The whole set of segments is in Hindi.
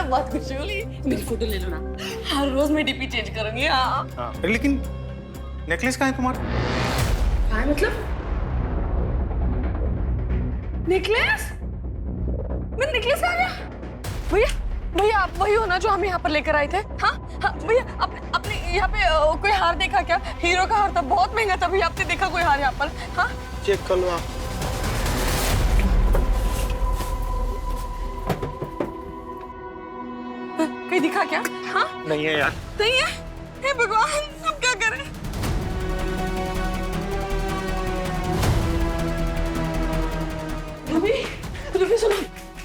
बहुत खुशी हुई। मेरी फोटो ले लो ना, हर रोज मैं डीपी चेंज करूंगी। हाँ लेकिन नेकलेस कहाँ है तुम्हारा? क्या मतलब? नेकलेस? मेरा नेकलेस कहाँ गया? भैया भैया आप वही हो ना जो हम यहाँ पर लेकर आए थे? हाँ हाँ भैया, आपने यहाँ पे कोई हार देखा क्या? हीरो का हार था, बहुत महंगा था भैया। आपने देखा कोई हार यहाँ पर? हाँ चेक कर लो आप। कहीं दिखा क्या? हाँ नहीं है यार। नहीं है? हे भगवान, अब क्या करें? रूबी, रूबी सुनो।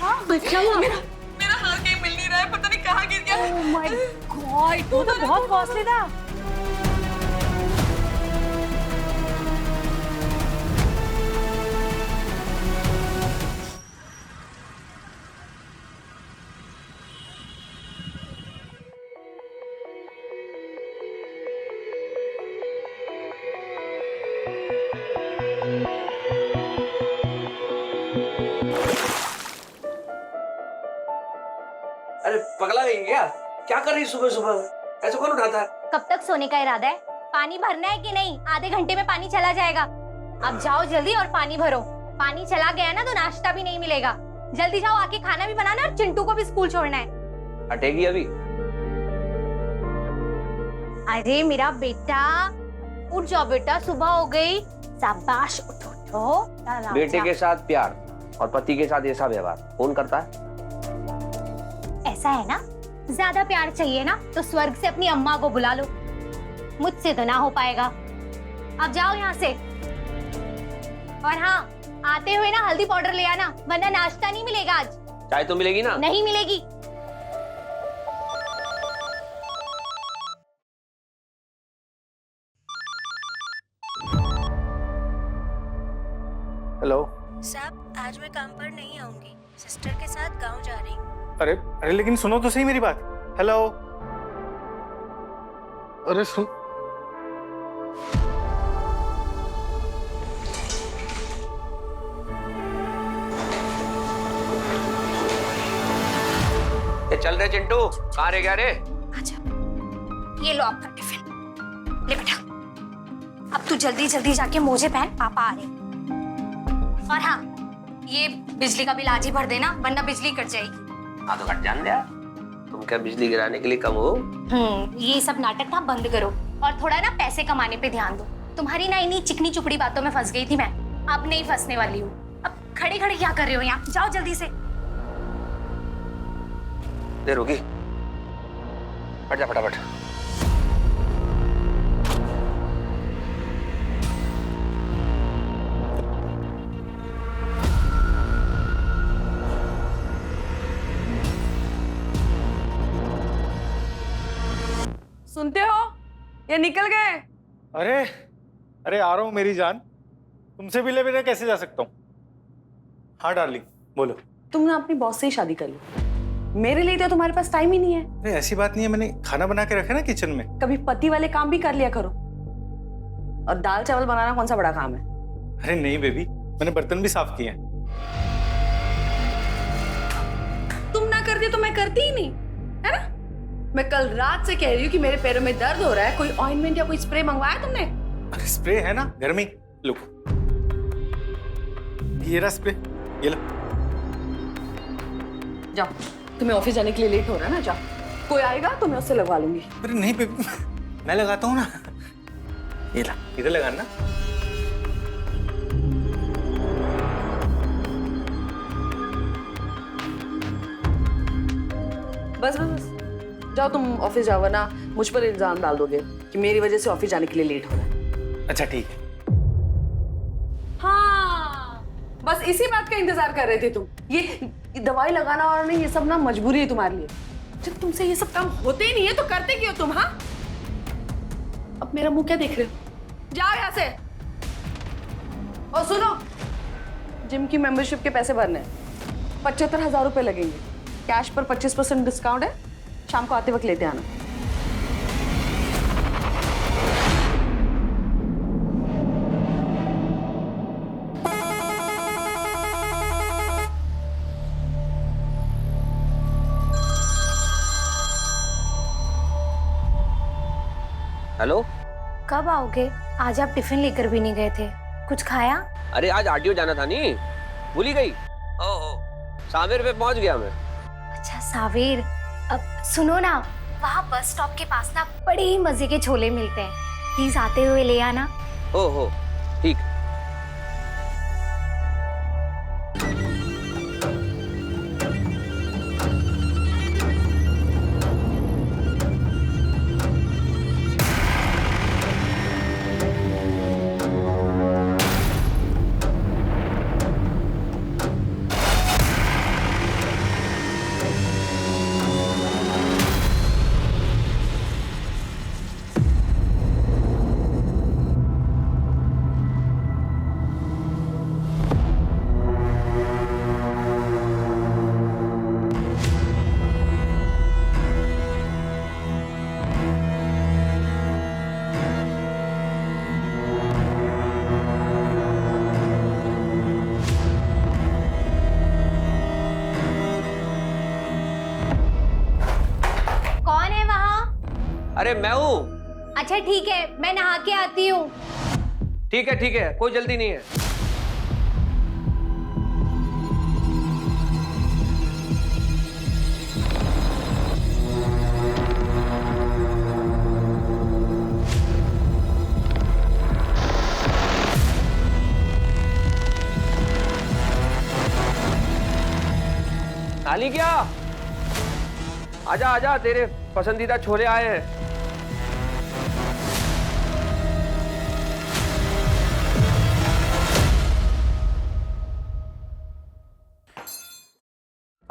हाँ क्या हुआ? मेरा हार कहीं मिल नहीं रहा है, पता नहीं कहाँ गिर गया। ओह माय गॉड, वो तो बहुत कॉस्टली था। अरे पगला गई क्या? क्या कर रही सुबह सुबह? ऐसे कौन उठाता है? कब तक सोने का इरादा है? पानी भरना है कि नहीं? आधे घंटे में पानी चला जाएगा। अब जाओ जल्दी और पानी भरो। पानी चला गया ना तो नाश्ता भी नहीं मिलेगा। जल्दी जाओ, आके खाना भी बनाना और चिंटू को भी स्कूल छोड़ना है। हटेगी अभी? अरे मेरा बेटा, उठ जाओ बेटा, सुबह हो गई। शाबाश, उठो उठो। बेटे के साथ प्यार और पति के साथ ऐसा व्यवहार कौन करता है? ऐसा है ना, ज्यादा प्यार चाहिए ना तो स्वर्ग से अपनी अम्मा को बुला लो। मुझसे तो ना हो पाएगा। अब जाओ यहाँ से। और हाँ, आते हुए ना हल्दी पाउडर ले आना, वरना नाश्ता नहीं मिलेगा आज। चाय तो मिलेगी ना? नहीं मिलेगी। हेलो। साहब, आज मैं काम पर नहीं आऊंगी, सिस्टर के साथ गांव जा रही हूँ। अरे अरे लेकिन सुनो तो सही मेरी बात। हेलो। अरे सुन। ये चल रहे चिंटू, कहाँ रह गया रे? अच्छा, ये लो आपका टिफिन। ले बेटा, अब तू जल्दी जल्दी जाके मोजे पहन, पापा आ रहे। और हाँ, ये बिजली का बिल आज ही भर देना, वरना बिजली कट जाएगी। हाँ तो घट जान दिया। तुम क्या बिजली गिराने के लिए कम हो? ये सब नाटक ना बंद करो और थोड़ा ना पैसे कमाने पे ध्यान दो। तुम्हारी ना इन्हीं चिकनी चुपड़ी बातों में फंस गई थी मैं, अब नहीं फंसने वाली हूँ। अब खड़े खड़े क्या कर रहे हो यहाँ? जाओ जल्दी से। देर होगी, हट जा फटाफट। सुनते हो या निकल गए? अरे अरे आ रहा हूँ मेरी जान, तुमसे भी ले बिना कैसे जा सकता हूँ? हाँ डार्लिंग बोलो। तुम ना अपनी बॉस से ही शादी कर लो, मेरे लिए तो तुम्हारे पास टाइम ही नहीं है। अरे ऐसी बात नहीं है, मैंने खाना बना के रखा ना किचन में। कभी पति वाले काम भी कर लिया करो। और दाल चावल बनाना कौन सा बड़ा काम है? अरे नहीं बेबी, मैंने बर्तन भी साफ किए हैं। तुम ना करती तो मैं करती ही नहीं, है ना? मैं कल रात से कह रही हूँ कि मेरे पैरों में दर्द हो रहा है, कोई ऑइंटमेंट या कोई स्प्रे मंगवाया तुमने? अरे स्प्रे है ना घर में, लो ये रहा स्प्रे, ये लो। जाओ, तुम्हें ऑफिस जाने के लिए लेट हो रहा है ना, जाओ। कोई आएगा तो मैं उससे लगवा लूंगी। अरे नहीं बेबी, मैं लगाता हूँ ना, ये ला, इधर लगाना। बस बस बस, जाओ तुम ऑफिस जाओ, वरना मुझ पर इल्जाम डाल दोगे कि मेरी वजह से ऑफिस जाने के लिए लेट हो रहा है। अच्छा ठीक है। हाँ, बस इसी बात का इंतजार कर रहे थे तुम। ये दवाई लगाना और नहीं, ये सब ना मजबूरी है तुम्हारे लिए। जब तुमसे ये सब काम होते ही नहीं है तो करते क्यों तुम? हाँ, अब मेरा मुंह क्या देख रहे हो? जाओ यहाँ से। और सुनो, जिम की मेंबरशिप के पैसे भरने हैं, 75,000 रुपए लगेंगे। कैश पर 25% डिस्काउंट है, शाम को आते वक्त लेते आना। हेलो। कब आओगे? आज आप टिफिन लेकर भी नहीं गए थे, कुछ खाया? अरे आज आरटीओ जाना था नहीं, भूल ही गई। ओहो, सावेर पे पहुंच गया मैं। अच्छा सावेर, अब सुनो ना, वहाँ बस स्टॉप के पास ना बड़े ही मजे के छोले मिलते हैं, प्लीज आते हुए ले आना। ओहो ठीक। कौन है वहाँ? अरे मैं हूँ। अच्छा ठीक है, मैं नहा के आती हूँ। ठीक है, कोई जल्दी नहीं है। खाली क्या? आजा आजा, तेरे पसंदीदा छोले आए हैं।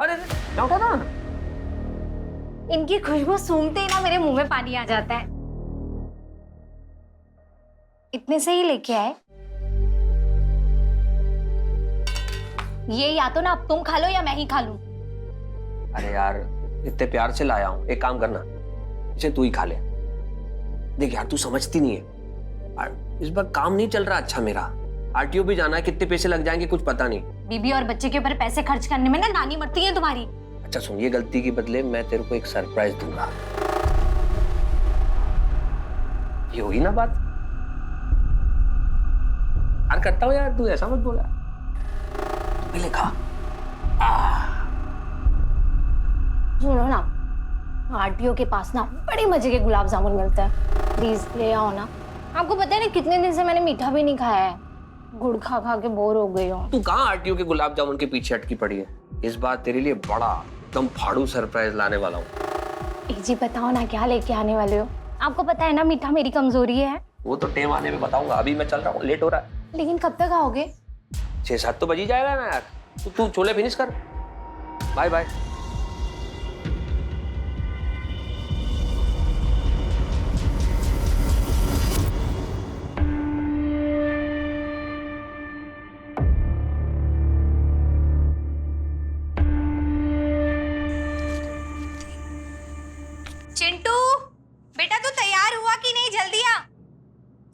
अरे क्या उठा था? इनकी खुशबू सूंघते ही ना मेरे मुंह में पानी आ जाता है। इतने से ही लेके आए। ये या तो ना अब तुम खा लो या मैं ही खा लूं। अरे यार, इतने प्यार से लाया हूं, एक काम करना, इसे तू ही खा ले। देख यार, तू समझती नहीं है, इस बार काम नहीं चल रहा अच्छा मेरा। आरटीओ भी जाना है, कितने पैसे लग जाएंगे कुछ पता नहीं। बीबी और बच्चे के ऊपर पैसे खर्च करने में ना नानी मरती है तुम्हारी। अच्छा सुन, ये गलती के बदले मैं तेरे को एक सरप्राइज दूंगा। ये हुई ना बात? यार करता हूँ यार, तू ऐसा मत बोला। पहले खा। सुनो ना, आरटीओ के पास ना बड़े मजे के गुलाब जामुन मिलते हैं, प्लीज ले आओ ना। आपको पता है ना कितने दिन से मैंने मीठा भी नहीं खाया है, गुड़ खा खा के बोर हो गई हूँ। तू कहाँ आरटीओ के गुलाब जामुन के पीछे अटकी पड़ी है? इस बार तेरे लिए बड़ा एकदम फाड़ू सरप्राइज लाने वाला हूँ। जी बताओ ना, क्या लेके आने वाले हो? आपको पता है ना मीठा मेरी कमजोरी है। वो तो टेम आने में बताऊंगा, अभी मैं चल रहा हूँ, लेट हो रहा है। लेकिन कब तक आओगे? 6-7 तो बज ही जाएगा ना यार। तू छोले फिनिश कर। Bye bye. चिंटू बेटा, तू तैयार हुआ कि नहीं?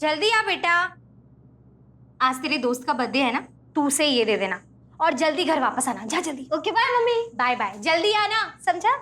जल्दी आ बेटा। आज तेरे दोस्त का बर्थडे है ना, तू उसे ये दे देना और जल्दी घर वापस आना। जा जल्दी। Okay bye mummy. Bye bye, जल्दी आना, समझा?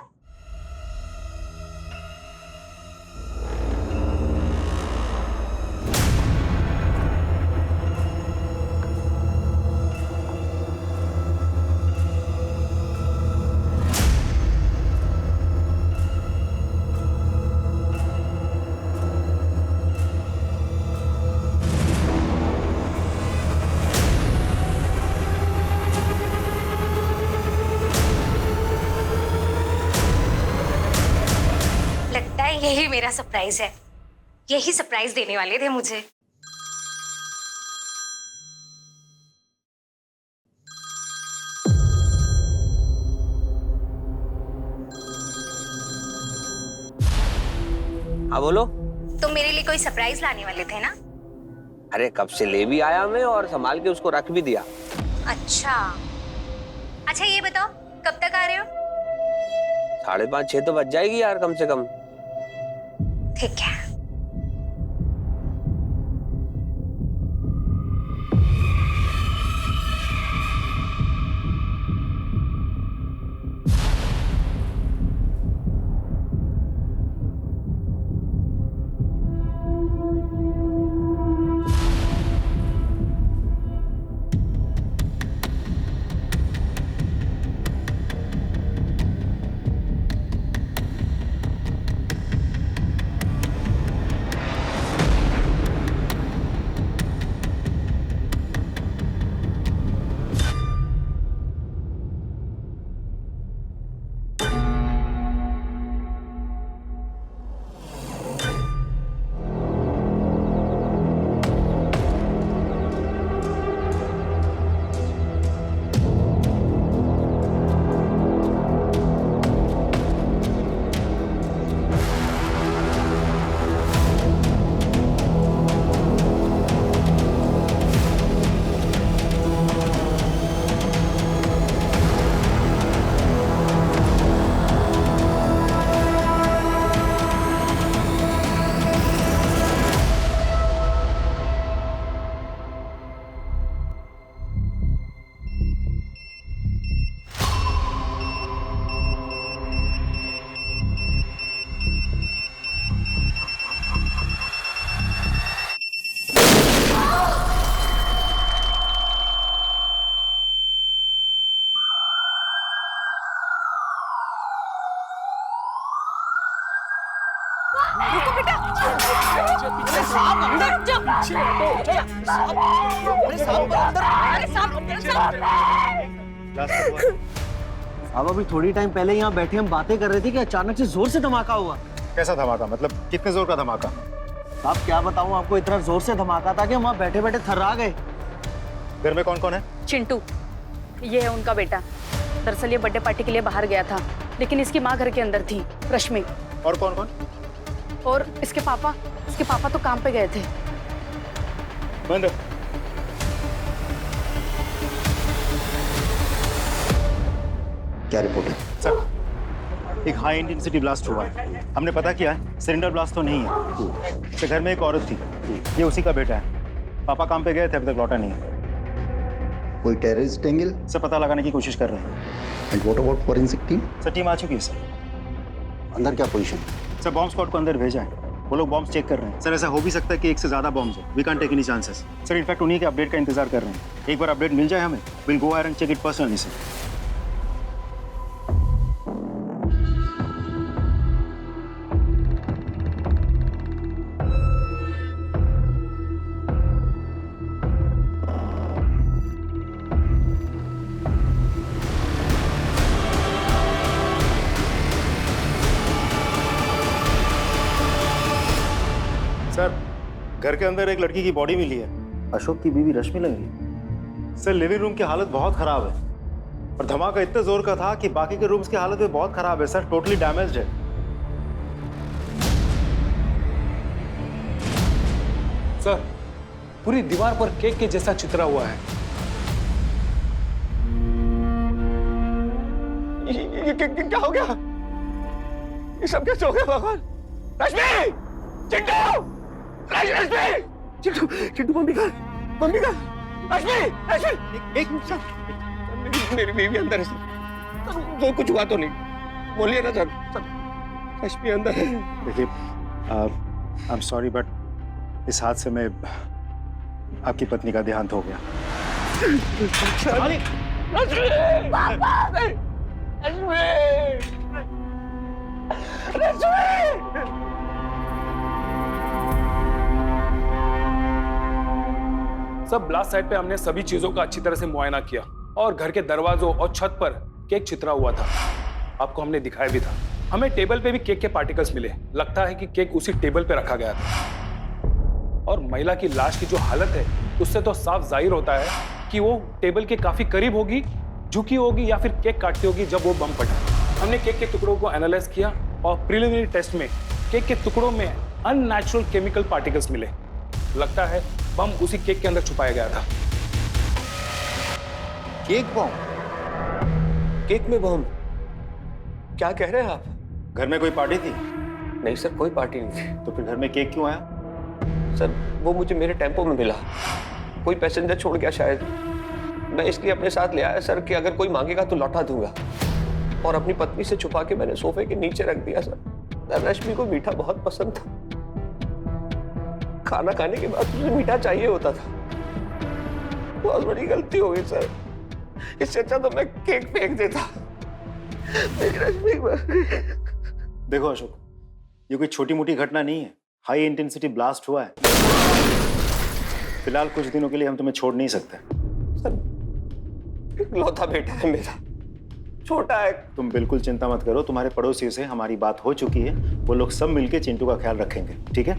यही मेरा सरप्राइज है, यही सरप्राइज देने वाले थे मुझे। हाँ बोलो। तुम मेरे लिए कोई सरप्राइज लाने वाले थे ना? अरे कब से ले भी आया मैं और संभाल के उसको रख भी दिया। अच्छा ये बताओ कब तक आ रहे हो? 5:30-6 तो बज जाएगी यार कम से कम। ठीक है। अरे सांप अंदर पीछे अरे सांप अब अभी थोड़ी टाइम पहले यहाँ बैठे हम बातें कर रहे थे कि अचानक से जोर से धमाका हुआ। कैसा धमाका, मतलब कितने जोर का धमाका? अब क्या बताऊँ आपको, इतना जोर से धमाका था कि हम वहाँ बैठे बैठे थर्रा गए। घर में कौन कौन है? चिंटू, ये है उनका बेटा। दरअसल ये बर्थडे पार्टी के लिए बाहर गया था, लेकिन इसकी माँ घर के अंदर थी, रश्मि। और कौन कौन? और इसके पापा तो काम पे गए थे। बंद। क्या रिपोर्ट है? सर, एक हाई इंटेंसिटी ब्लास्ट हुआ है। हमने पता किया है, सिलेंडर ब्लास्ट तो नहीं है। तो घर में एक औरत थी, ये उसी का बेटा है। पापा काम पे गए थे, अभी तक लौटा नहीं है। कोई टेररिस्ट एंगल? सर, पता लगाने की कोशिश कर रहे हैं। And what about forensic team? Sir, team आ चुकी है सर। अंदर क्या पोजीशन? सर, बॉम्ब स्क्वाड को अंदर भेजा है, वो लोग बॉम्ब चेक कर रहे हैं। सर, ऐसा हो भी सकता है कि एक से ज्यादा बॉम्ब्स हो। We can't take any chances. Sir, in fact उन्हीं के अपडेट का इंतजार कर रहे हैं। एक बार अपडेट मिल जाए हमें, will go and check it personally sir. Sir, घर के अंदर एक लड़की की बॉडी मिली है। अशोक की बीवी रश्मि लगी। सर, लिविंग रूम की हालत बहुत खराब है और धमाका इतने जोर का था कि बाकी के रूम्स की हालत भी बहुत खराब है सर, टोटली डैमेज्ड है। सर, पूरी दीवार पर केक के जैसा चित्रा हुआ है। ये क्या हो गया? ये सब कैसे हो गया भगवान? रश्मि! चिंटू! चिंटू मम्मी का रश्मि! एक मिनट सर, मेरी बीवी अंदर है सर। जो कुछ हुआ तो नहीं, बोलिए ना सर। रश्मि अंदर है। देखिए, आई एम सॉरी बट इस हादसे में आपकी पत्नी का देहांत हो गया। सब ब्लास्ट साइट पे हमने सभी चीजों का अच्छी तरह से मुआयना किया और घर के दरवाजों और छत पर केक चित्रा हुआ था। आपको हमने दिखाया भी था। हमें टेबल पे भी केक के पार्टिकल्स मिले। लगता है कि केक उसी टेबल पे रखा गया था। और महिला की लाश की जो हालत है, उससे तो साफ जाहिर होता है कि वो टेबल के काफी करीब होगी, झुकी होगी या फिर केक काटती होगी जब वो बम फटा। हमने केक के टुकड़ों को एनालाइज किया और प्रिलिमिनरी टेस्ट में केक के टुकड़ों में अननेचुरल केमिकल पार्टिकल्स मिले। लगता है बम उसी केक के अंदर छुपाया गया था। Cake bomb? केक में बम? क्या कह रहे हैं आप? घर में कोई पार्टी थी? नहीं सर, कोई पार्टी नहीं थी। तो फिर घर में केक क्यों आया? सर, वो मुझे मेरे टेम्पो में मिला। कोई पैसेंजर छोड़ गया शायद। मैं इसलिए अपने साथ ले आया सर कि अगर कोई मांगेगा तो लौटा दूंगा। और अपनी पत्नी से छुपा के मैंने सोफे के नीचे रख दिया सर। रश्मि को मीठा बहुत पसंद था। खाना खाने के बाद उसे मीठा चाहिए होता था। बहुत बड़ी गलती हो गई सर। इससे अच्छा तो मैं केक फेंक देता। मेरी रश्मि देखो अशोक, ये कोई छोटी मोटी घटना नहीं है। हाई इंटेंसिटी ब्लास्ट हुआ है। फिलहाल कुछ दिनों के लिए हम तुम्हें छोड़ नहीं सकते। सर, इकलौता बेटा है मेरा, छोटा है। तुम बिल्कुल चिंता मत करो, तुम्हारे पड़ोसियों से हमारी बात हो चुकी है। वो लोग सब मिलके चिंटू का ख्याल रखेंगे, ठीक है?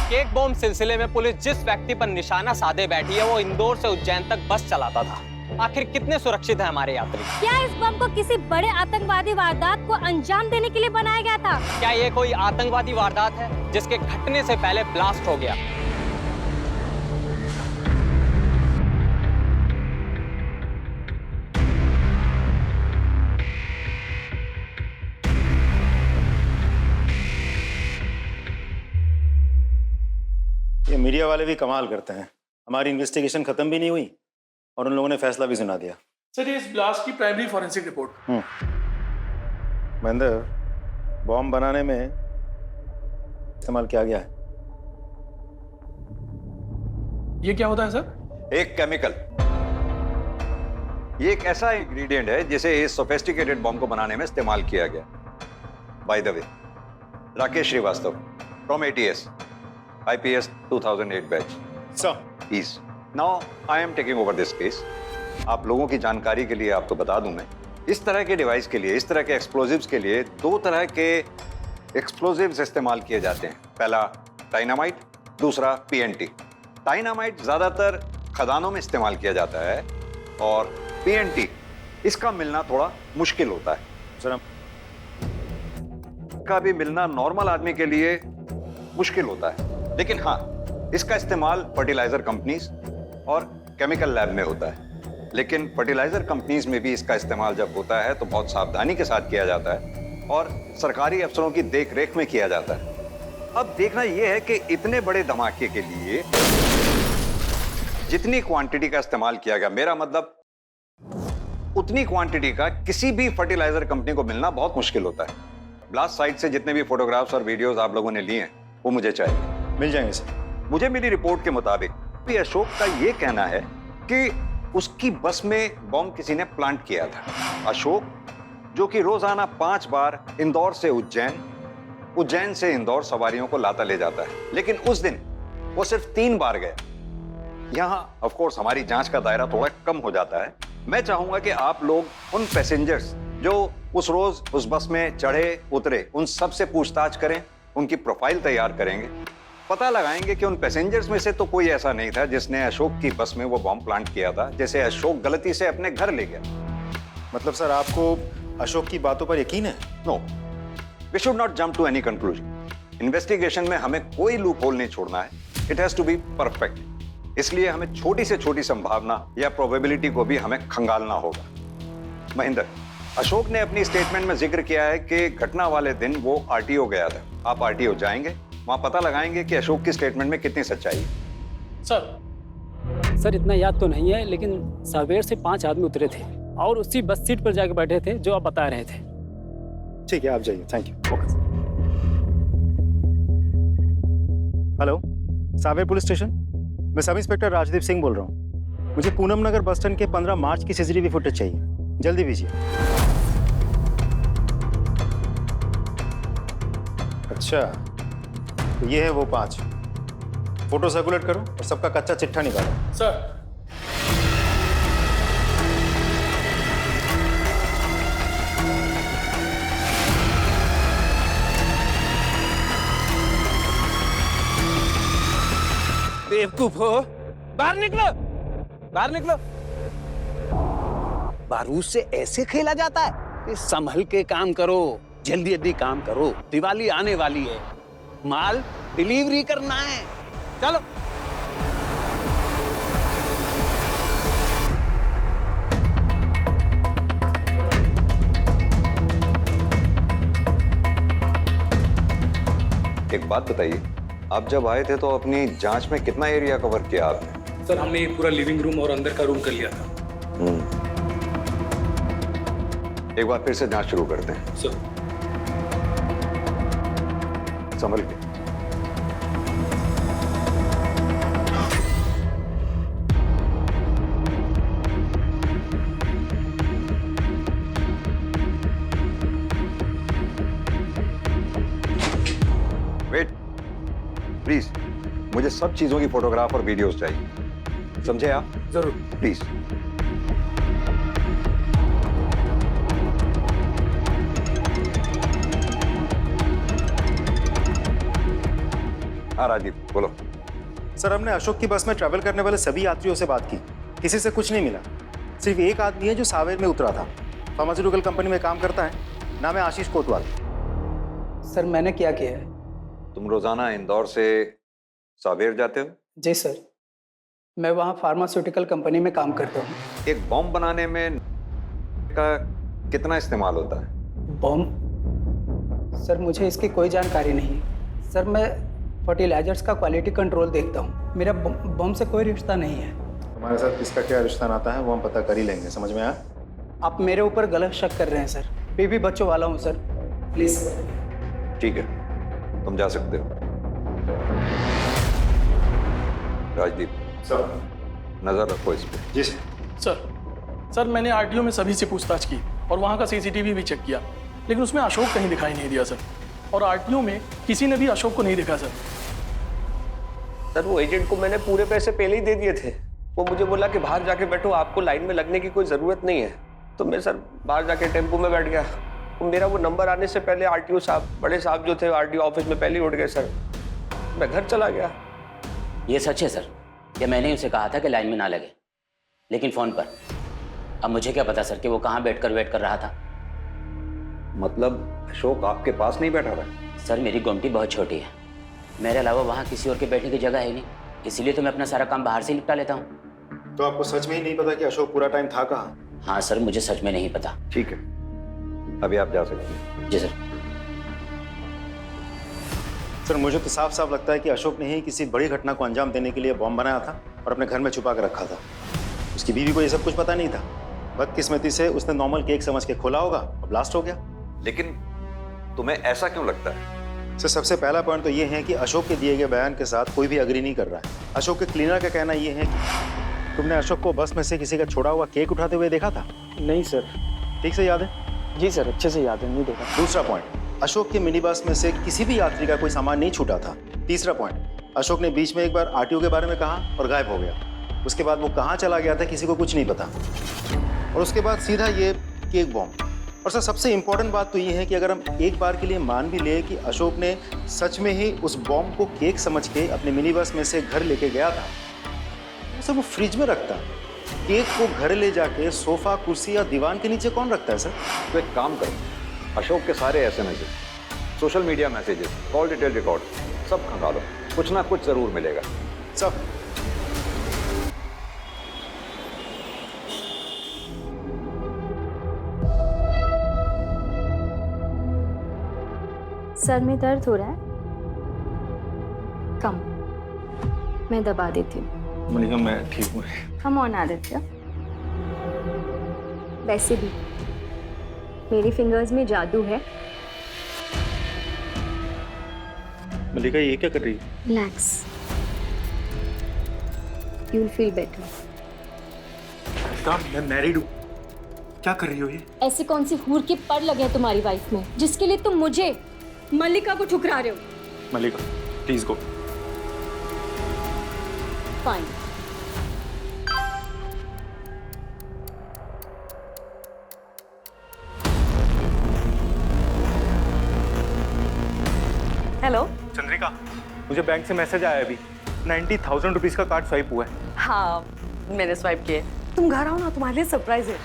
केक बॉम्ब सिलसिले में पुलिस जिस व्यक्ति पर निशाना साधे बैठी है वो इंदौर से उज्जैन तक बस चलाता था। आखिर कितने सुरक्षित है हमारे यात्री? क्या इस बम को किसी बड़े आतंकवादी वारदात को अंजाम देने के लिए बनाया गया था? क्या ये कोई आतंकवादी वारदात है जिसके घटने से पहले ब्लास्ट हो गया? ये मीडिया वाले भी कमाल करते हैं। हमारी इन्वेस्टिगेशन खत्म भी नहीं हुई और उन लोगों ने फैसला भी सुना दिया। सर, ये इस ब्लास्ट की primary forensic report. Mahendra, bomb बनाने में इस्तेमाल किया गया है। ये क्या होता है सर? एक केमिकल ये एक ऐसा इंग्रेडिएंट है जिसे इस सोफिस्टिकेटेड बॉम्ब को बनाने में इस्तेमाल किया गया। By the way, Rakesh Srivastava from ATS, IPS 2008 batch. Sir, please now I am taking over this case. आप लोगों की जानकारी के लिए आपको बता दूं, मैं इस तरह के डिवाइस के लिए, इस तरह के एक्सप्लोजिव्स के लिए 2 तरह के एक्सप्लोजिव्स इस्तेमाल किए जाते हैं। पहला डायनामाइट, दूसरा PNT। डायनामाइट ज्यादातर खदानों में इस्तेमाल किया जाता है और PNT इसका मिलना थोड़ा मुश्किल होता है। सर, का भी मिलना नॉर्मल आदमी के लिए मुश्किल होता है, लेकिन हाँ, इसका इस्तेमाल फर्टिलाइजर कंपनीज और केमिकल लैब में होता है। लेकिन फर्टिलाइजर कंपनीज में भी इसका इस्तेमाल जब होता है तो बहुत सावधानी के साथ किया जाता है और सरकारी अफसरों की देख रेख में किया जाता है। अब देखना यह है कि इतने बड़े धमाके के लिए जितनी क्वांटिटी का इस्तेमाल किया गया, मेरा मतलब उतनी क्वांटिटी का किसी भी फर्टिलाइजर कंपनी को मिलना बहुत मुश्किल होता है। ब्लास्ट साइट से जितने भी फोटोग्राफ्स और वीडियोस आप लोगों ने लिए हैं वो मुझे चाहिए। मिल जाएंगे सर। मुझे मिली रिपोर्ट के मुताबिक भी अशोक का यह कहना है कि उसकी बस में बॉम्ब किसी ने प्लांट किया था। अशोक जो कि रोजाना 5 बार इंदौर से उज्जैन, उज्जैन से इंदौर सवारियों को लाता ले जाता है, लेकिन उस दिन वो सिर्फ 3 बार गया। यहां ऑफ कोर्स हमारी जांच का दायरा थोड़ा कम हो जाता है। मैं चाहूंगा कि आप लोग उन पैसेंजर्स जो उस रोज उस बस में चढ़े उतरे, उन सब से पूछताछ करें, उनकी प्रोफाइल तैयार करेंगे, पता लगाएंगे कि उन पैसेंजर्स में से तो कोई ऐसा नहीं था जिसने अशोक की बस में वो बॉम्ब प्लांट किया था, जैसे अशोक गलती से अपने घर ले गया। मतलब सर, आपको अशोक की बातों पर यकीन है? No, we should not jump to any conclusion. Investigation में हमें कोई लूप होल नहीं छोड़ना है। It has to be perfect. इसलिए हमें छोटी से छोटी संभावना या प्रोबेबिलिटी को भी हमें खंगालना होगा। महेंद्र, अशोक ने अपनी स्टेटमेंट में जिक्र किया है कि घटना वाले दिन वो RTO गया था। आप RTO जाएंगे, वहां पता लगाएंगे कि अशोक की स्टेटमेंट में कितनी सच्चाई है। सर इतना याद तो नहीं है, लेकिन सावेर से 5 आदमी उतरे थे और उसी बस सीट पर जाके बैठे थे जो आप बता रहे थे। ठीक है, आप जाइए। Thank you. Okay. Hello, Sawer police station. मैं सब इंस्पेक्टर राजदीप सिंह बोल रहा हूँ। मुझे पूनम नगर बस स्टैंड के 15 मार्च की CCTV फुटेज चाहिए, जल्दी भेजिए। अच्छा, तो ये है वो 5। फोटो सर्कुलेट करो और सबका कच्चा चिट्ठा निकालो। सर, बेवकूफ हो, बाहर निकलो, बाहर निकलो। बारूद से ऐसे खेला जाता है? संभल के काम करो, जल्दी जल्दी काम करो, दिवाली आने वाली है, माल डिलीवरी करना है। चलो। एक बात बताइए, आप जब आए थे तो अपनी जांच में कितना एरिया कवर किया आपने? सर हमने ये पूरा लिविंग रूम और अंदर का रूम कर लिया था। एक बार फिर से जांच शुरू करते हैं। सर, संभल के। वेट प्लीज, मुझे सब चीजों की फोटोग्राफ और वीडियोस चाहिए, समझे आप? जरूर। प्लीज। हाँ राजीव, बोलो। सर, हमने अशोक की बस में ट्रैवल करने वाले सभी यात्रियों से बात की, किसी से कुछ नहीं मिला। सिर्फ एक आदमी है जो सावेर में उतरा था, फार्मास्यूटिकल कंपनी में काम करता है, नाम है आशीष कोतवाल। सर मैंने क्या किया है? तुम रोजाना इंदौर से सावेर जाते हो? जी सर, मैं वहाँ फार्मास्यूटिकल कंपनी में काम करता हूँ। एक बॉम्ब बनाने में का कितना इस्तेमाल होता है? बॉम्ब? सर मुझे इसकी कोई जानकारी नहीं। सर मैं फर्टिलाइजर्स का क्वालिटी कंट्रोल देखता हूँ, मेरा बॉम्ब से कोई रिश्ता नहीं है। तुम्हारे साथ किसका क्या रिश्ता नाता है वो हम पता कर ही लेंगे, समझ में आया? आप मेरे ऊपर गलत शक कर रहे हैं सर, मैं भी बच्चों वाला हूँ सर, प्लीज सर। ठीक है, तुम जा सकते हो। राजदीप सर, नजर रखो इस पे। जी सर। सर मैंने आरटीओ में सभी से पूछताछ की और वहाँ का सीसीटीवी भी चेक किया, लेकिन उसमें अशोक कहीं दिखाई नहीं दिया सर। और आरटीओ में किसी ने भी अशोक को नहीं देखा सर। सर वो एजेंट को मैंने पूरे पैसे पहले ही दे दिए थे। वो मुझे बोला कि बाहर जाके बैठो, आपको लाइन में लगने की कोई जरूरत नहीं है। तो मैं सर बाहर जाके टेम्पो में बैठ गया। तो मेरा वो नंबर आने से पहले आरटीओ साहब, बड़े साहब जो थे आरटीओ ऑफिस में पहले ही उठ गए सर। मैं घर चला गया। ये सच है सर, या मैंने उसे कहा था कि लाइन में ना लगे, लेकिन फोन पर। अब मुझे क्या पता सर कि वो कहाँ बैठकर वेट कर रहा था। मतलब अशोक आपके पास नहीं बैठा था? सर मेरी गुमटी बहुत छोटी है, मेरे अलावा वहाँ किसी और के बैठने की जगह है नहीं, इसीलिए तो मैं अपना सारा काम बाहर से निपटा लेता हूँ। तो आपको सच में ही नहीं पता कि अशोक पूरा टाइम था कहाँ? हाँ सर, मुझे सच में नहीं पता। ठीक है, अभी आप जा सकते हैं। जी सर। सर मुझे तो साफ साफ लगता है कि अशोक ने ही किसी बड़ी घटना को अंजाम देने के लिए बॉम्ब बनाया था और अपने घर में छुपा कर रखा था। उसकी बीवी को ये सब कुछ पता नहीं था। बदकिस्मती से उसने नॉर्मल केक समझ के खोला होगा और ब्लास्ट हो गया। लेकिन तुम्हें ऐसा क्यों लगता है? सर सबसे पहला पॉइंट तो ये है कि अशोक के दिए गए बयान के साथ कोई भी अग्री नहीं कर रहा है। अशोक के क्लीनर का कहना ये है कि तुमने अशोक को बस में से किसी का छोड़ा हुआ केक उठाते हुए देखा था? नहीं सर। ठीक से याद है? जी सर, अच्छे से याद है, नहीं देखा। दूसरा पॉइंट, अशोक के मिनी बस में से किसी भी यात्री का कोई सामान नहीं छूटा था। तीसरा पॉइंट, अशोक ने बीच में एक बार आरटीओ के बारे में कहा और गायब हो गया। उसके बाद वो कहाँ चला गया था किसी को कुछ नहीं पता। और उसके बाद सीधा ये केक बॉम्ब। और सर सबसे इंपॉर्टेंट बात तो ये है कि अगर हम एक बार के लिए मान भी ले कि अशोक ने सच में ही उस बॉम्ब को केक समझ के अपने मिनी बस में से घर लेके गया था, तो सर वो फ्रिज में रखता। केक को घर ले जाके सोफा, कुर्सी या दीवान के नीचे कौन रखता है सर? तो एक काम करो, अशोक के सारे SMS, social media messages, call detail record सब खंगालो, कुछ ना कुछ जरूर मिलेगा। सब। सर में दर्द हो रहा है? कम, मैं दबा देती हूँ। मलिका मैं ठीक हूँ। हम ऑन आदित्य। वैसे भी मेरी फिंगर्स में जादू है। मलिका ये क्या कर रही है? Relax, you will feel better. मैं मैरिड हूँ, क्या कर रही हो ये? ऐसे कौन सी हूर के पर लगे हैं तुम्हारी वाइफ में जिसके लिए तुम मुझे, मल्लिका को ठुकरा रहे हो? Malika please go. Fine. Hello Chandrika, मुझे बैंक से मैसेज आया अभी, 90,000 रुपीज का कार्ड स्वाइप हुआ है। हाँ मैंने स्वाइप किए। तुम घर आओ ना, तुम्हारे लिए सरप्राइज है।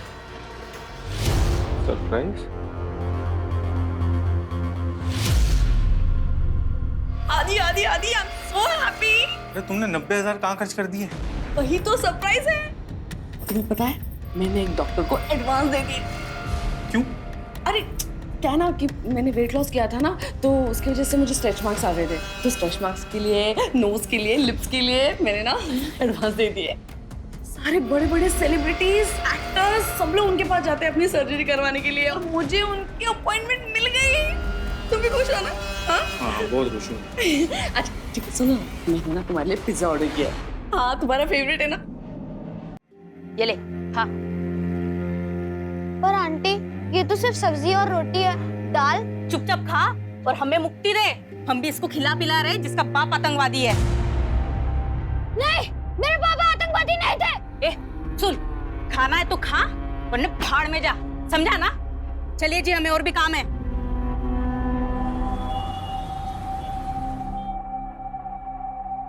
सरप्राइज? आदि आदि आदि, आई एम सो हैप्पी। अरे तुमने 90,000 कहाँ खर्च कर दिए? वही तो सरप्राइज है। तुम्हें पता है मैंने एक डॉक्टर को एडवांस दे दी। क्यों? अरे क्या ना कि मैंने वेट लॉस किया था ना, तो उसकी वजह से मुझे स्ट्रेच मार्क्स आ गए थे। तो स्ट्रेच मार्क्स के लिए, नोज के लिए, लिप्स के लिए मैंने ना एडवांस दे दिए। सारे बड़े बड़े सेलिब्रिटीज, एक्टर्स, सब लोग उनके पास जाते हैं अपनी सर्जरी करवाने के लिए, और मुझे उनकी अपॉइंटमेंट मिल गई। तुम भी खुश हो ना? हाँ बहुत खुश हूँ। अच्छा ठीक है, सुनो, मैंने ना तुम्हारे लिए पिज्जा ऑर्डर किया। हाँ तुम्हारा फेवरेट है ना? ये ले खा। पर आंटी ये तो सिर्फ सब्जी और रोटी है, दाल। चुपचाप खा और हमें मुक्ति दे। हम भी इसको खिला पिला रहे जिसका बाप आतंकवादी है। नहीं, मेरे पापा आतंकवादी नहीं थे। ए सुन, खाना है तो खा वरना भाड़ में जा, समझा ना? चलिए जी, हमें और भी काम है।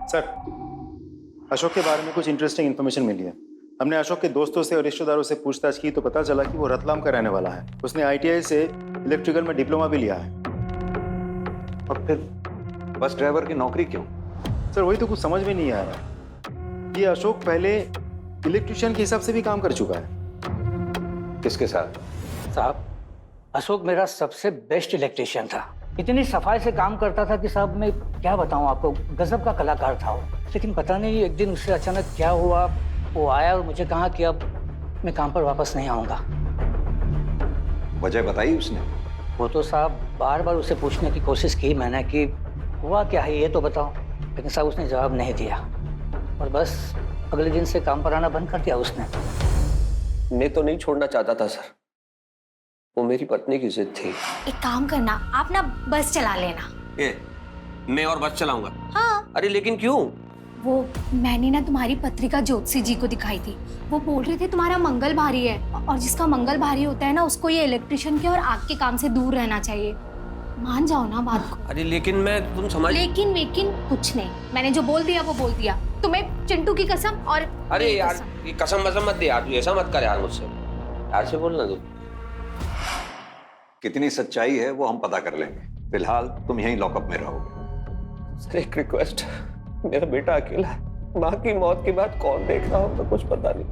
सर अशोक के बारे में कुछ इंटरेस्टिंग इन्फॉर्मेशन मिली है। हमने अशोक के दोस्तों से और रिश्तेदारों से पूछताछ की तो पता चला कि वो रतलाम का रहने वाला है। उसने आईटीआई से इलेक्ट्रिकल में डिप्लोमा भी लिया है। और फिर बस ड्राइवर की नौकरी क्यों? सर वही तो कुछ समझ में नहीं आ रहा। ये अशोक पहले इलेक्ट्रिशियन के हिसाब से भी काम कर चुका है। किसके साथ? साहब अशोक मेरा सबसे बेस्ट इलेक्ट्रिशियन था। इतनी सफाई से काम करता था कि साहब मैं क्या बताऊं आपको, गजब का कलाकार था वो। लेकिन पता नहीं एक दिन उससे अचानक क्या हुआ, वो आया और मुझे कहा कि अब मैं काम पर वापस नहीं आऊँगा। वजह बताई उसने? वो तो साहब बार बार उसे पूछने की कोशिश की मैंने कि हुआ क्या है ये तो बताओ, लेकिन साहब उसने जवाब नहीं दिया और बस अगले दिन से काम पर आना बंद कर दिया उसने। मैं तो नहीं छोड़ना चाहता था सर, वो मेरी पत्नी की जिद थी। एक काम करना, आप ना बस चला लेना। ये मैं और बस चलाऊंगा? हाँ। अरे लेकिन क्यों? वो मैंने ना तुम्हारी पत्रिका ज्योतिषी जी को दिखाई थी, वो बोल रहे थे तुम्हारा मंगल भारी है, और जिसका मंगल भारी होता है ना उसको ये इलेक्ट्रिशियन के और आग के काम से दूर रहना चाहिए। मान जाओ ना बात को। अरे लेकिन मैं, तुम समझ। लेकिन कुछ नहीं, मैंने जो बोल दिया वो बोल दिया। तुम्हें चिंटू की कसम और अरे यार ये कसम वसम मत दे यार, तू ऐसा मत कर यार मुझसे, यार से बोलना तू। कितनी सच्चाई है वो हम पता कर लेंगे, फिलहाल तुम यहीं लॉकअप में रहोगे। सर एक रिक्वेस्ट, मेरा बेटा अकेला है, माँ की मौत के बाद कौन देख रहा होगा कुछ पता नहीं,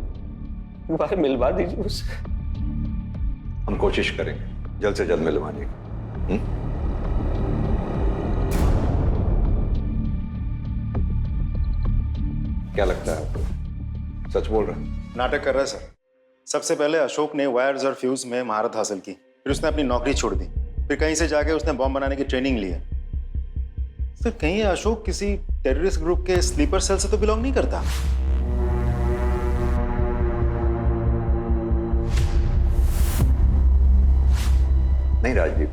एक बार मिलवा दीजिए उससे। हम कोशिश करेंगे जल्द से जल्द मिलवाने की। क्या लगता है आपको, सच बोल रहा है? नाटक कर रहा है सर। सबसे पहले अशोक ने वायर्स और फ्यूज में महारत हासिल की, फिर उसने अपनी नौकरी छोड़ दी, फिर कहीं से जाके उसने बॉम्ब बनाने की ट्रेनिंग ली है। फिर कहीं अशोक किसी टेररिस्ट ग्रुप के स्लीपर सेल से तो बिलोंग नहीं करता। नहीं राजदीप,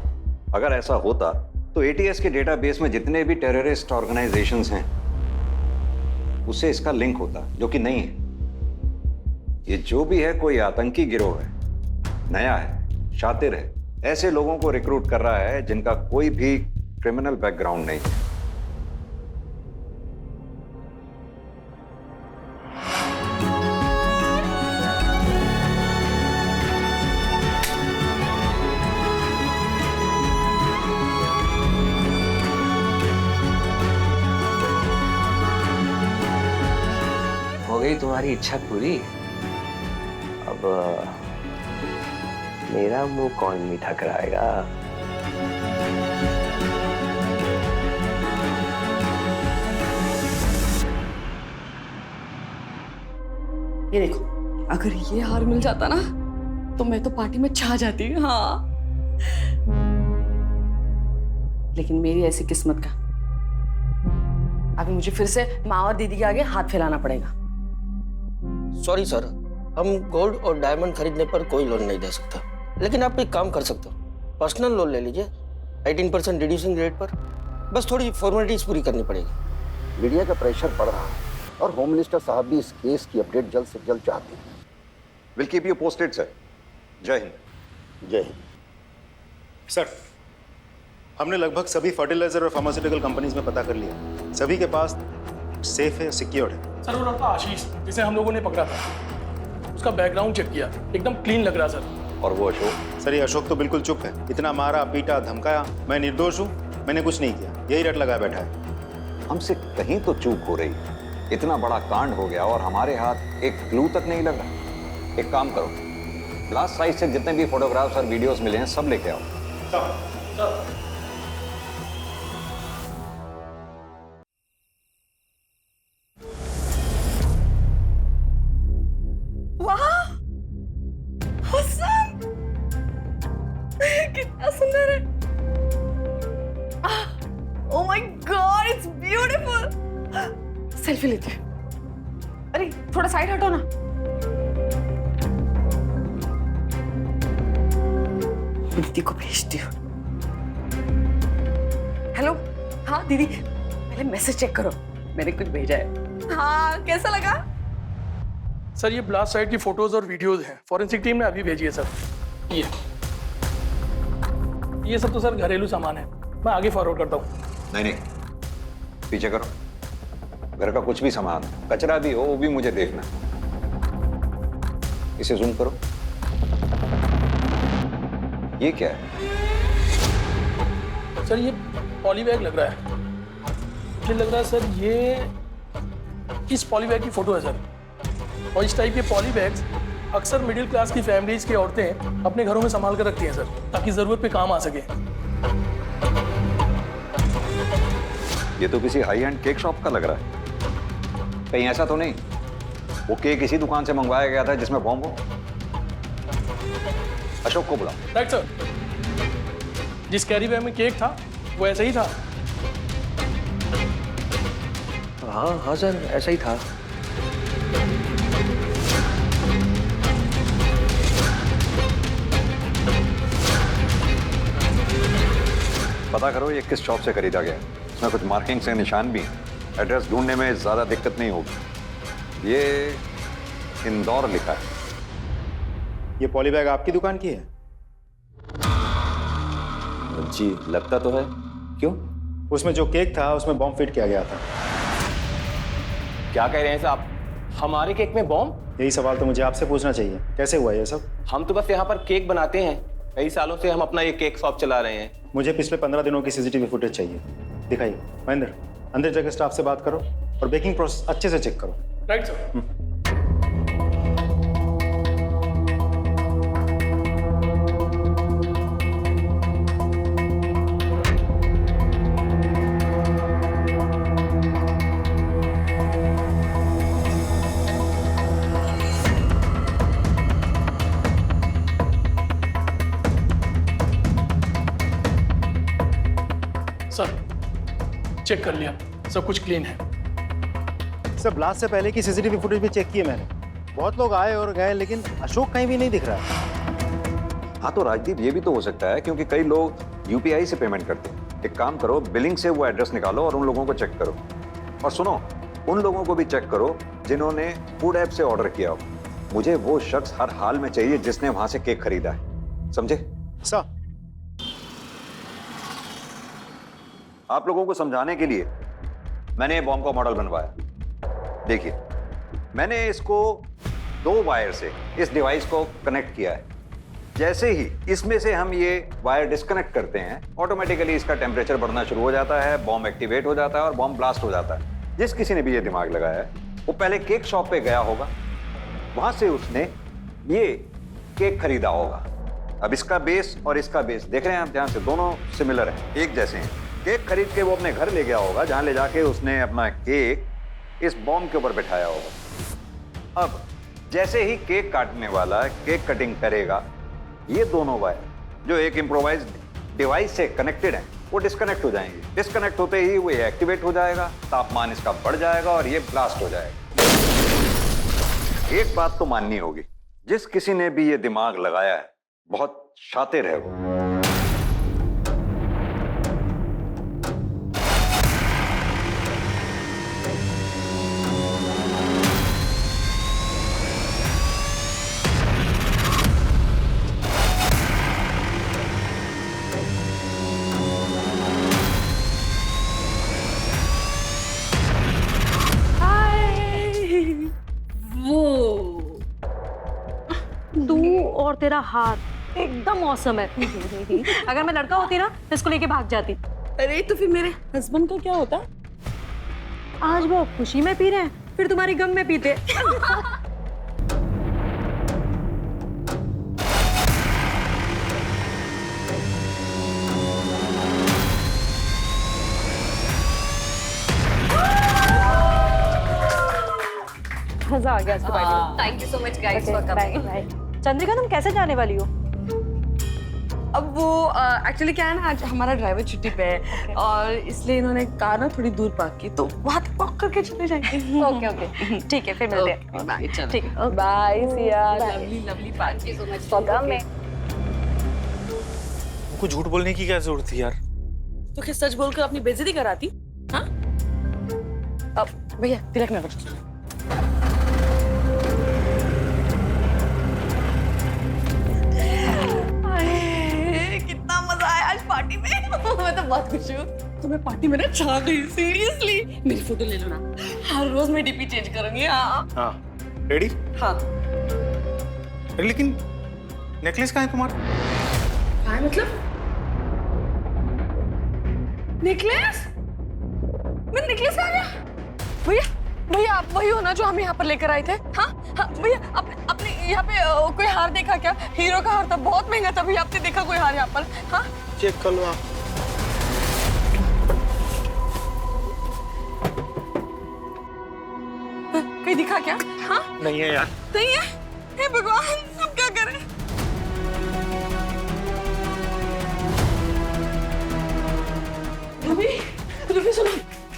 अगर ऐसा होता तो एटीएस के डेटाबेस में जितने भी टेररिस्ट ऑर्गेनाइजेशंस हैं उससे इसका लिंक होता, जो कि नहीं है। ये जो भी है कोई आतंकी गिरोह है, नया है, शातिर है, ऐसे लोगों को रिक्रूट कर रहा है जिनका कोई भी क्रिमिनल बैकग्राउंड नहीं है। हो गई तुम्हारी इच्छा पूरी, अब मेरा मुंह कौन मीठा कराएगा? ये देखो, अगर ये हार मिल जाता ना तो मैं तो पार्टी में छा जाती। हाँ, लेकिन मेरी ऐसी किस्मत का अभी मुझे फिर से माँ और दीदी के आगे हाथ फैलाना पड़ेगा। सॉरी सर, हम गोल्ड और डायमंड खरीदने पर कोई लोन नहीं दे सकता, लेकिन आप एक काम कर सकते हो, पर्सनल लोन ले लीजिए 18% रिड्यूसिंग रेट पर। बस थोड़ी फॉर्मेलिटीज पूरी करनी पड़ेगी। मीडिया का प्रेशर बढ़ रहा है और होम मिनिस्टर साहब भी इस केस की अपडेट जल्द से जल्द चाहते हैं। Will keep you posted sir. जय हिंद। जय हिंद। सर, हमने लगभग सभी फर्टिलाइजर और फार्मास्यूटिकल कंपनीज में पता कर लिया, सभी के पास सेफ है, सिक्योर्ड है। सर वो लड़का आशीष जिसे हम लोगों ने पकड़ा था, उसका बैकग्राउंड चेक किया, एकदम क्लीन लग रहा सर। और वो अशोक? सर ये अशोक तो बिल्कुल चुप है, इतना मारा पीटा धमकाया, मैं निर्दोष हूँ, मैंने कुछ नहीं किया, यही रट लगाया बैठा है। हमसे कहीं तो चूक हो रही है, इतना बड़ा कांड हो गया और हमारे हाथ एक क्लू तक नहीं लग रहा। एक काम करो, लास्ट साइट से जितने भी फोटोग्राफ्स और वीडियोस मिले हैं सब लेके आओ। कितना सुंदर है। Oh my God, it's beautiful. Selfie लेते हैं। अरे थोड़ा साइड हटो ना। दीदी को भेजती हूँ। हेलो, हाँ दीदी, पहले मैसेज चेक करो, मैंने कुछ भेजा है। हाँ, कैसा लगा? सर ये ब्लास्ट साइट की फोटोज और वीडियोज हैं, फॉरेंसिक टीम ने अभी भेजी है सर। ये सब तो सर घरेलू सामान है, मैं आगे फॉरवर्ड करता हूँ। नहीं, पीछे करो, घर का कुछ भी सामान, कचरा भी हो वो भी मुझे देखना। इसे जूम करो। ये क्या है? सर ये पॉलीबैग लग रहा है, मुझे लग रहा है सर ये इस पॉलीबैग की फोटो है सर। और इस टाइप के पॉलीबैग्स अक्सर मिडिल क्लास की फैमिलीज की औरतें अपने घरों में संभाल कर रखती हैं सर, ताकि जरूरत पे काम आ सके। ये तो किसी हाई एंड केक शॉप का लग रहा है, कहीं ऐसा तो नहीं वो केक इसी दुकान से मंगवाया गया था जिसमें बॉम्ब हो? अशोक को बुलाओ। राइट सर, जिस कैरी बैग में केक था वो ऐसा ही था। हाँ हाँ सर, ऐसा ही था। पता करो ये किस शॉप से खरीदा गया। इसमें कुछ मार्किंग से निशान भी हैं। एड्रेस ढूंढने में ज़्यादा दिक्कत नहीं होगी। ये इंदौर लिखा है। ये पॉली बैग आपकी दुकान की है? जी लगता तो है। क्यों? उसमें जो केक था उसमें बॉम्ब फिट किया गया था। क्या कह रहे हैं साहब? हमारे केक में बॉम्ब? यही सवाल तो मुझे आपसे पूछना चाहिए, कैसे हुआ ये सब? हम तो बस यहाँ पर केक बनाते हैं। कई सालों से हम अपना ये केक शॉप चला रहे हैं। मुझे पिछले 15 दिनों की सीसीटीवी फुटेज चाहिए। दिखाइए। महेंद्र, अंदर जाकर स्टाफ से बात करो और बेकिंग प्रोसेस अच्छे से चेक करो। Right sir. सर चेक कर लिया, सब कुछ क्लीन है। सर ब्लास्ट से पहले की सीसीटीवी फुटेज भी चेक की है मैंने। बहुत लोग आए और गए लेकिन अशोक कहीं भी नहीं दिख रहा है। हाँ तो राजदीप ये भी तो हो सकता है क्योंकि कई लोग यूपीआई से पेमेंट करते हैं। एक काम करो, बिलिंग से वो एड्रेस निकालो और उन लोगों को चेक करो। और सुनो, उन लोगों को भी चेक करो जिन्होंने फूड ऐप से ऑर्डर किया हो। मुझे वो शख्स हर हाल में चाहिए जिसने वहां से केक खरीदा है, समझे? सर आप लोगों को समझाने के लिए मैंने ये बॉम्ब का मॉडल बनवाया। देखिए, मैंने इसको 2 वायर से इस डिवाइस को कनेक्ट किया है। जैसे ही इसमें से हम ये वायर डिस्कनेक्ट करते हैं, ऑटोमेटिकली इसका टेम्परेचर बढ़ना शुरू हो जाता है, बॉम्ब एक्टिवेट हो जाता है और बॉम्ब ब्लास्ट हो जाता है। जिस किसी ने भी ये दिमाग लगाया है वो पहले केक शॉप पे गया होगा, वहां से उसने ये केक खरीदा होगा। अब इसका बेस और इसका बेस देख रहे हैं आप, ध्यान से, दोनों सिमिलर हैं, एक जैसे हैं। केक खरीद के वो अपने घर ले गया होगा, जहां ले जाके उसने अपना केक इस बॉम्ब के ऊपर बिठाया होगा। अब जैसे ही केक काटने वाला केक कटिंग करेगा, ये दोनों वायर जो एक इम्प्रोवाइज डिवाइस से कनेक्टेड हैं वो डिस्कनेक्ट हो जाएंगे। डिस्कनेक्ट होते ही वो एक्टिवेट हो जाएगा, तापमान इसका बढ़ जाएगा और ये ब्लास्ट हो जाएगा। एक बात तो माननी होगी, जिस किसी ने भी ये दिमाग लगाया है बहुत शातिर है वो। और तेरा हाथ एकदम मौसम है। अगर मैं लड़का होती ना तो इसको लेके भाग जाती। अरे तो फिर मेरे हस्बैंड का क्या होता? आज वो खुशी में पी रहे हैं, फिर तुम्हारी गम में पीते। मजा आ गया इसको party. Thank you so much guys for coming. Chandrika, तुम कैसे जाने वाली हो? अब वो एक्चुअली क्या है ना, आज हमारा ड्राइवर छुट्टी पे है और इसलिए इन्होंने कार ना थोड़ी दूर पार्क की, तो वहां तक वॉक करके चले जाएंगे। ओके ओके ठीक है, फिर मिलते हैं। बाय। चलो ठीक है, bye Siya. Lovely lovely party. So much for coming. उनको झूठ बोलने की क्या जरूरत थी यार? तो क्या सच बोलकर अपनी बेइज्जती कराती? हाँ? अब भैया तिलक ना करो। कितना मजा आया आज पार्टी में। मैं तो बहुत खुश हूँ। तो मैं पार्टी में ना छा गई, सीरियसली। मेरी फोटो ले लो ना, हर रोज मैं डीपी चेंज करूंगी। हाँ रेडी? हाँ। लेकिन नेकलेस कहाँ है तुम्हारा? कहाँ है मतलब? नेकलेस? मेरा नेकलेस कहाँ गया? भैया भैया आप वही हो ना जो हम यहाँ पर लेकर आए थे? हाँ हाँ भैया, आपने यहाँ पे कोई हार देखा क्या? हीरो का हार था, बहुत महंगा था भैया। आपने देखा कोई हार यहाँ पर? हाँ चेक कर लो आप। कहीं दिखा क्या? हाँ नहीं है यार। नहीं है? हे भगवान, अब क्या करें? रूबी सुनो।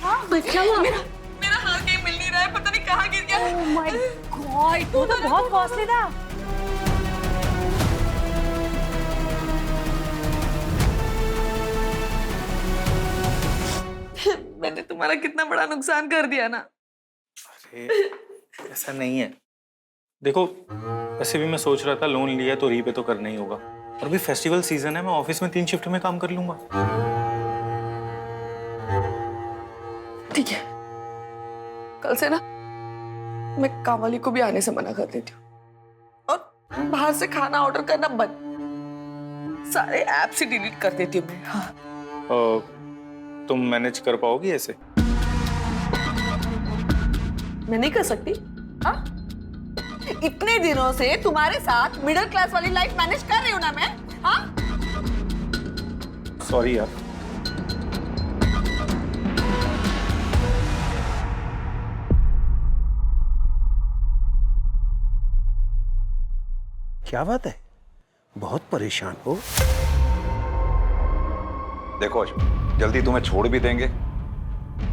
हाँ क्या हुआ? मेरा हार कहीं मिल नहीं रहा है, पता नहीं कहाँ गिर गया। ओह माय गॉड, वो तो बहुत कॉस्टली था। मैंने तुम्हारा कितना बड़ा नुकसान कर दिया ना। अरे ऐसा नहीं है, देखो वैसे भी मैं सोच रहा था लोन लिया तो रीपे तो करना ही होगा, और अभी फेस्टिवल सीजन है, मैं ऑफिस में 3 शिफ्ट में काम कर लूंगा। ठीक है, कल से ना मैं काम वाली को भी आने से मना कर देती हूँ, और बाहर से खाना ऑर्डर करना बंद, सारे ऐप से डिलीट कर देती हूँ मैं। हाँ। तुम मैनेज कर पाओगी ऐसे? मैं नहीं कर सकती? हाँ? इतने दिनों से तुम्हारे साथ मिडिल क्लास वाली लाइफ मैनेज कर रही हूँ ना मैं। हाँ? सॉरी यार। क्या बात है, बहुत परेशान हो? देखो अशोक, जल्दी तुम्हें छोड़ भी देंगे,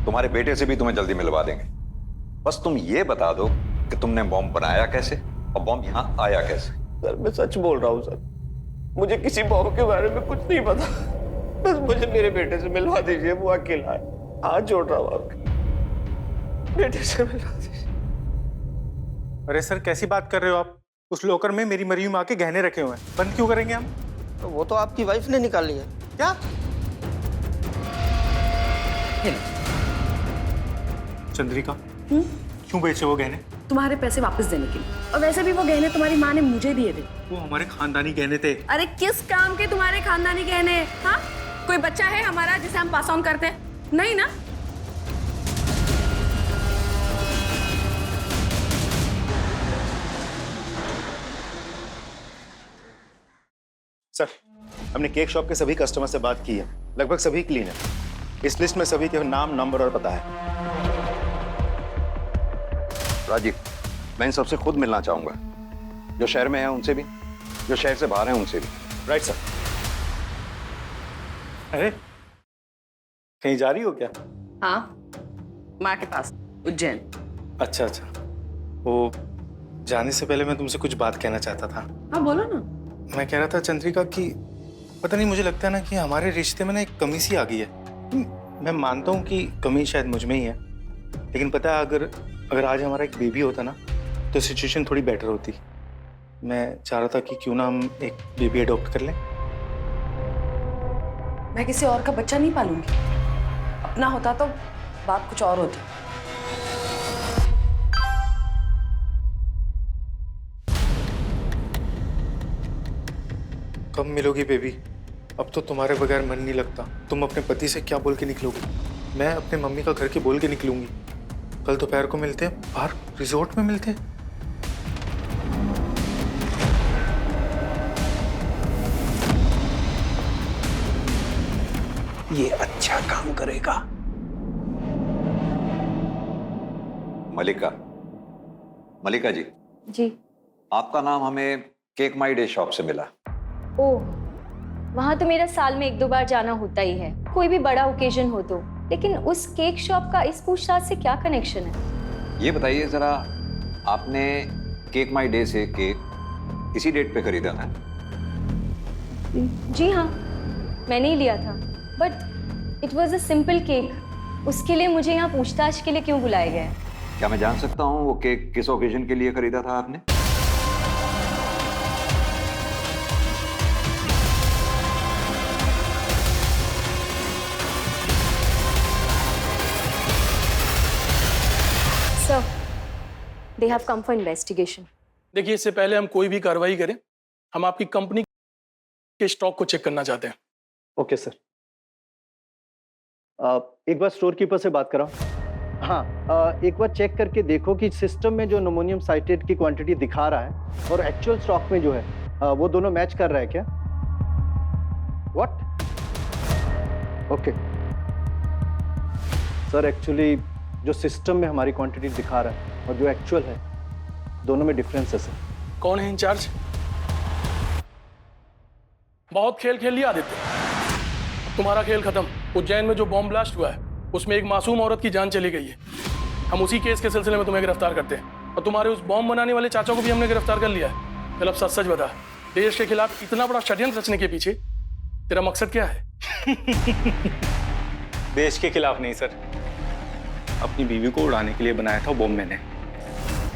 तुम्हारे बेटे से भी तुम्हें जल्दी मिलवा देंगे। बस तुम ये बता दो कि तुमने बॉम्ब बनाया कैसे और बॉम्ब यहाँ आया कैसे। सर मैं सच बोल रहा हूँ सर, मुझे किसी बॉम्ब के बारे में कुछ नहीं पता। बस मुझे मेरे बेटे से मिलवा दीजिए, वो अकेला है। हाथ जोड़ रहा हूँ आपके, बेटे से मिलवा दीजिए। अरे सर कैसी बात कर रहे हो आप? उस लॉकर में मेरी मरी हुई माँ के गहने रखे हुए हैं, बंद क्यों करेंगे हम? तो वो तो आपकी वाइफ ने निकाल लिया। क्या? चंद्रिका, क्यों बेचे वो गहने? तुम्हारे पैसे वापस देने के लिए, और वैसे भी वो गहने तुम्हारी माँ ने मुझे दिए थे। वो हमारे खानदानी गहने थे। अरे किस काम के तुम्हारे खानदानी गहने? हाँ? कोई बच्चा है हमारा जिसे हम पास ऑन करते हैं? नहीं ना? सर, हमने केक शॉप के सभी कस्टमर से बात की है, लगभग सभी क्लीन है। इस लिस्ट में सभी के नाम, नंबर और पता है। राजीव, मैं इन सबसे खुद मिलना चाहूंगा, जो शहर में है उनसे भी, जो शहर से बाहर हैं उनसे भी। Right sir. अरे कहीं जा रही हो क्या? हाँ, माँ के पास, उज्जैन। अच्छा अच्छा, वो जाने से पहले मैं तुमसे कुछ बात कहना चाहता था। हाँ बोलो ना। मैं कह रहा था चंद्रिका कि पता नहीं, मुझे लगता है ना कि हमारे रिश्ते में ना एक कमी सी आ गई है। मैं मानता हूँ कि कमी शायद मुझ में ही है, लेकिन पता है अगर आज हमारा एक बेबी होता ना तो सिचुएशन थोड़ी बेटर होती। मैं चाह रहा था कि क्यों ना हम एक बेबी अडॉप्ट कर लें। मैं किसी और का बच्चा नहीं पालूंगी, अपना होता तो बात कुछ और होती। कब मिलोगी बेबी? अब तो तुम्हारे बगैर मन नहीं लगता। तुम अपने पति से क्या बोल के निकलोगी? मैं अपने मम्मी का घर के बोल के निकलूंगी। कल दोपहर को मिलते हैं, बाहर रिजॉर्ट में मिलते हैं। ये अच्छा काम करेगा। मलिका जी। जी। आपका नाम हमें केक माई डे शॉप से मिला। ओह, वहाँ तो मेरा साल में 1-2 बार जाना होता ही है, कोई भी बड़ा ओकेजन हो तो। लेकिन उस केक शॉप का इस पूछताछ से क्या कनेक्शन है? ये बताइए जरा, आपने केक माई डे से केक इसी डेट पे खरीदा था? जी हाँ, मैंने ही लिया था, but it was a simple cake. उसके लिए मुझे यहाँ पूछताछ के लिए क्यों बुलाया गया है? क्या मैं जान सकता हूँ वो केक किस ओकेजन के लिए खरीदा था आपने? Sir, they have come for investigation. देखिए, इससे पहले हम कोई भी कार्रवाई करें, हम आपकी कंपनी के स्टॉक को चेक करना चाहते हैं। Okay sir. एक बार स्टोर कीपर से बात कराओ। हाँ, एक बार चेक करके देखो कि सिस्टम में जो अमोनियम साइट्रेट की क्वांटिटी दिखा रहा है और एक्चुअल स्टॉक में जो है वो दोनों मैच कर रहा है क्या? व्हाट? ओके सर, एक्चुअली जो सिस्टम में हमारी क्वांटिटी दिखा रहा है और जो एक्चुअल है, दोनों में डिफरेंस है सर। कौन है इंचार्ज? बहुत खेल खेल लिया आदित्य, तुम्हारा खेल खत्म। उज्जैन में जो बॉम्ब ब्लास्ट हुआ है उसमें एक मासूम औरत की जान चली गई है। हम उसी केस के सिलसिले में तुम्हें गिरफ्तार करते हैं, और तुम्हारे उस बॉम्ब बनाने वाले चाचा को भी हमने गिरफ्तार कर लिया है। चल अब सच सच बता, देश के खिलाफ इतना बड़ा षड्यंत्र रचने के पीछे तेरा मकसद क्या है? देश के खिलाफ नहीं सर, अपनी बीवी को उड़ाने के लिए बनाया था बॉम्ब मैंने,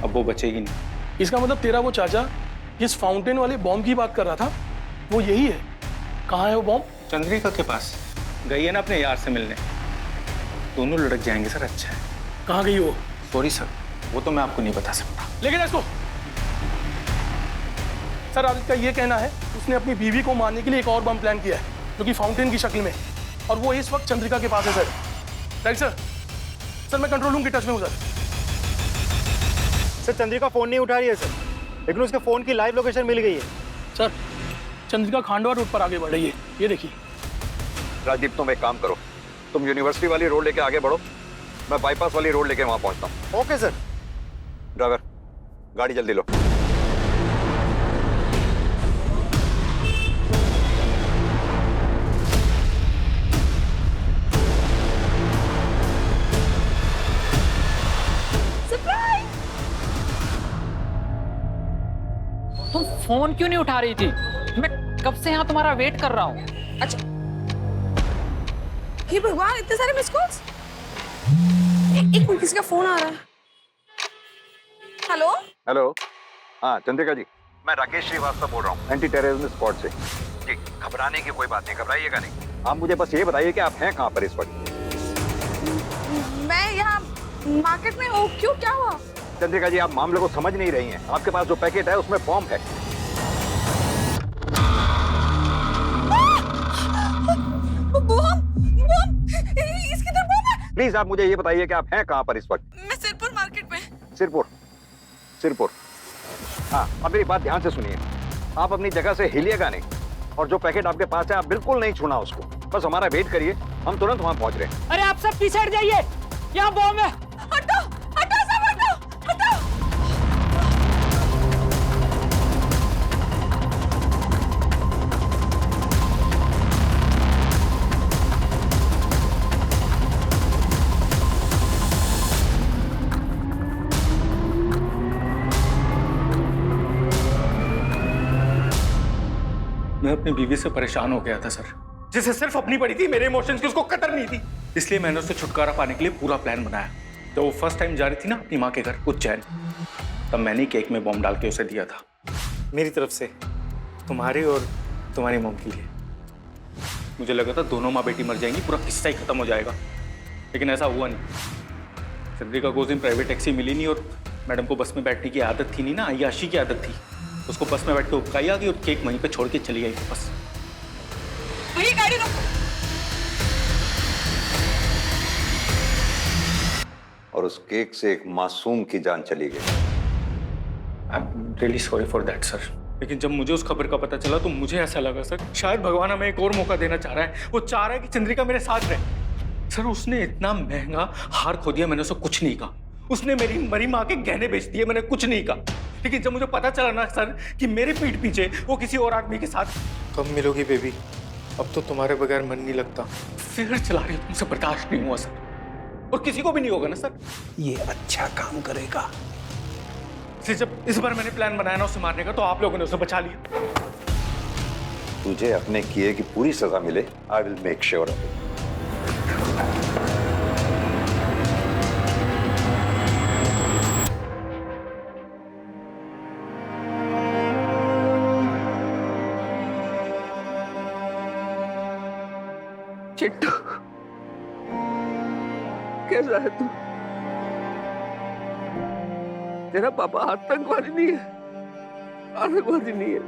अब वो बचेगी नहीं। इसका मतलब तेरा वो चाचा जिस फाउंटेन वाले बॉम्ब की बात कर रहा था वो यही है। कहाँ है वो बॉम्ब? चंद्रिका के पास गई है ना अपने यार से मिलने। दोनों लड़क जाएंगे सर, अच्छा है। कहाँ गई वो? सॉरी सर, वो तो मैं आपको नहीं बता सकता। लेकिन इसको सर आदित्य का ये कहना है उसने अपनी बीवी को मारने के लिए एक और बम प्लान किया है जो कि फाउंटेन की शक्ल में, और वो इस वक्त चंद्रिका के पास है सर। Right sir? सर मैं कंट्रोल रूम के टच में हूँ सर। सर चंद्रिका फोन नहीं उठा रही है सर, लेकिन उसके फोन की लाइव लोकेशन मिल गई है। सर चंद्रिका खांडवा रोड पर आगे बढ़ रही है, ये देखिए। राजदीप तुम एक काम करो, तुम यूनिवर्सिटी वाली रोड लेके आगे बढ़ो, मैं बाईपास वाली रोड लेके वहां पहुंचता हूँ। Okay sir. ड्राइवर गाड़ी जल्दी लो। तुम फोन क्यों नहीं उठा रही थी? मैं कब से यहाँ तुम्हारा वेट कर रहा हूँ। अच्छा, हे भगवान, इतने सारे मिस कॉल्स। एक मिनट, किसी का फोन आ रहा है। हेलो हेलो, हाँ चंद्रिका जी, मैं राकेश श्रीवास्तव बोल रहा हूँ एंटी टेररिज्म स्क्वाड से। जी, घबराने की कोई बात नहीं, घबराइएगा नहीं। आप मुझे बस ये बताइए कि आप हैं कहाँ पर इस वक्त? मैं यहाँ मार्केट में हूँ। क्यों, क्या हुआ? चंद्रिका जी, आप मामले को समझ नहीं रही हैं। आपके पास जो पैकेट है उसमें बॉम्ब है। इसकी तरफ बॉम्ब है। प्लीज आप मुझे ये बताइए कि आप हैं कहाँ पर इस वक्त? मैं सिरपुर मार्केट में। सिरपुर। हाँ, अब मेरी बात ध्यान से सुनिए। आप अपनी जगह से हिलिएगा नहीं, और जो पैकेट आपके पास है आप बिल्कुल नहीं छूना उसको। बस हमारा वेट करिए, हम तुरंत वहाँ पहुँच रहे हैं। अरे आप सब पीछे हट जाइए, यहाँ बॉम्ब है। हटो, हटो सब, हटो, हटो। मैं अपनी बीवी से परेशान हो गया था सर, जिसे सिर्फ अपनी पड़ी थी, मेरे इमोशंस की उसको कदर नहीं थी। इसलिए मैंने उससे छुटकारा पाने के लिए पूरा प्लान बनाया। जब वो फर्स्ट टाइम जा रही थी ना अपनी माँ के घर उज्जैन, तब मैंने केक में बॉम्ब डाल के उसे दिया था, मेरी तरफ से तुम्हारी और तुम्हारी मॉम के लिए। मुझे लगा था दोनों माँ बेटी मर जाएंगी, पूरा किस्सा ही खत्म हो जाएगा, लेकिन ऐसा हुआ नहीं। चंद्रिका को उस दिन प्राइवेट टैक्सी मिली नहीं, और मैडम को बस में बैठने की आदत थी नहीं ना, अय्याशी की आदत थी। उसको बस में बैठ के उपकाई आ गई और केक वहीं पे छोड़ के चली गई बस। वही गाड़ी रोको। और उस केक से एक मासूम की जान चली गई। I am really sorry for that sir. लेकिन जब मुझे उस खबर का पता चला तो मुझे ऐसा लगा सर, शायद भगवान हमें एक और मौका देना चाह रहा है। वो चाह रहा है कि चंद्रिका मेरे साथ रहे। सर उसने इतना महंगा हार खो दिया, मैंने उसे कुछ नहीं कहा। उसने मेरी मरी माँ के गहने बेच दिए, मैंने कुछ नहीं कहा। लेकिन जब मुझे पता चला ना सर कि मेरे पीठ पीछे वो किसी और आदमी के साथ। कब मिलोगी बेबी? अब तो तुम्हारे बगैर मन नहीं लगता। फिर चला रही हूँ, तुमसे बर्दाश्त नहीं हुआ सर, और किसी को भी नहीं होगा ना सर। ये अच्छा काम करेगा। जब इस बार मैंने प्लान बनाया ना उसे मारने का, तो आप लोगों ने उसे बचा लिया। तुझे अपने किए की पूरी सजा मिले, I will make sure of it. Chittu, कैसा है तू? तेरा पापा आतंकवादी नहीं है, आतंकवादी नहीं है।